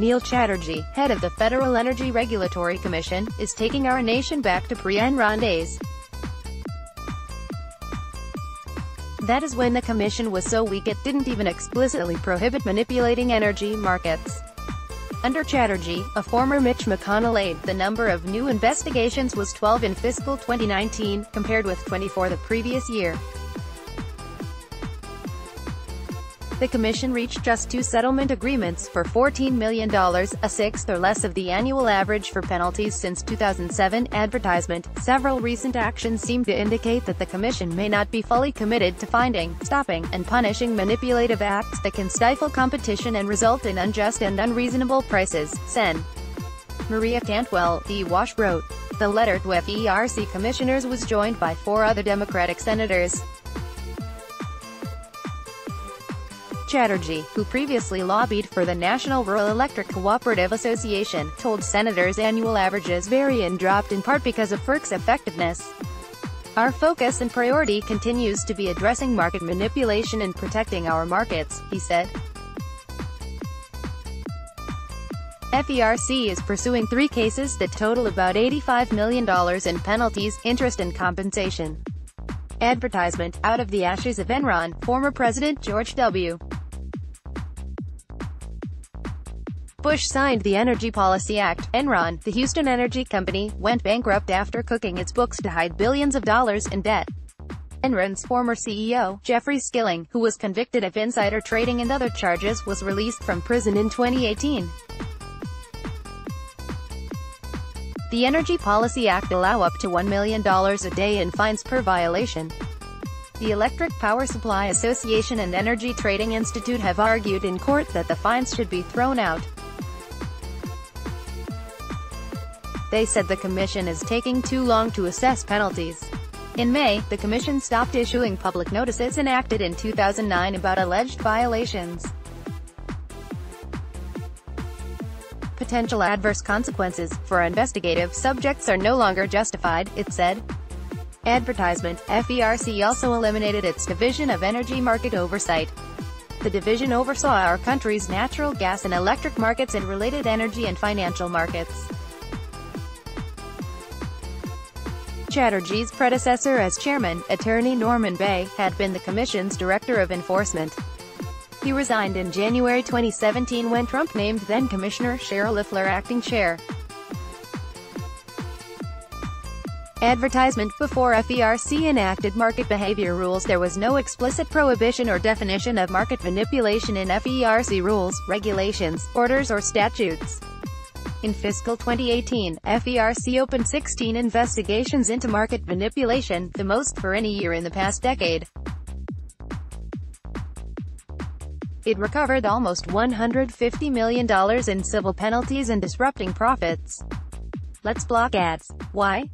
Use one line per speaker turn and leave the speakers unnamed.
Neil Chatterjee, head of the Federal Energy Regulatory Commission, is taking our nation back to pre-Enron days. That is when the commission was so weak it didn't even explicitly prohibit manipulating energy markets. Under Chatterjee, a former Mitch McConnell aide, the number of new investigations was 12 in fiscal 2019, compared with 24 the previous year. The commission reached just 2 settlement agreements for $14 million, a sixth or less of the annual average for penalties since 2007. Advertisement. Several recent actions seem to indicate that the commission may not be fully committed to finding, stopping, and punishing manipulative acts that can stifle competition and result in unjust and unreasonable prices. Sen. Maria Cantwell, D. Wash wrote. The letter to FERC commissioners was joined by 4 other Democratic senators. Chatterjee, who previously lobbied for the National Rural Electric Cooperative Association, told senators annual averages vary and dropped in part because of FERC's effectiveness. Our focus and priority continues to be addressing market manipulation and protecting our markets, he said. FERC is pursuing 3 cases that total about $85 million in penalties, interest and compensation. Advertisement. Out of the ashes of Enron, former President George W. Bush signed the Energy Policy Act. Enron, the Houston energy company, went bankrupt after cooking its books to hide billions of dollars in debt. Enron's former CEO, Jeffrey Skilling, who was convicted of insider trading and other charges, was released from prison in 2018. The Energy Policy Act allows up to $1 million a day in fines per violation. The Electric Power Supply Association and Energy Trading Institute have argued in court that the fines should be thrown out. They said the commission is taking too long to assess penalties. In May, the commission stopped issuing public notices enacted in 2009 about alleged violations. Potential adverse consequences for investigative subjects are no longer justified, it said. Advertisement. FERC also eliminated its Division of Energy Market Oversight. The division oversaw our country's natural gas and electric markets and related energy and financial markets. Chatterjee's predecessor as chairman, Attorney Norman Bay, had been the commission's director of enforcement. He resigned in January 2017 when Trump named then-Commissioner Cheryl Loeffler acting chair. Advertisement. Before FERC enacted market behavior rules, there was no explicit prohibition or definition of market manipulation in FERC rules, regulations, orders or statutes. In fiscal 2018, FERC opened 16 investigations into market manipulation, the most for any year in the past decade. It recovered almost $150 million in civil penalties and disrupting profits. Let's block ads. Why?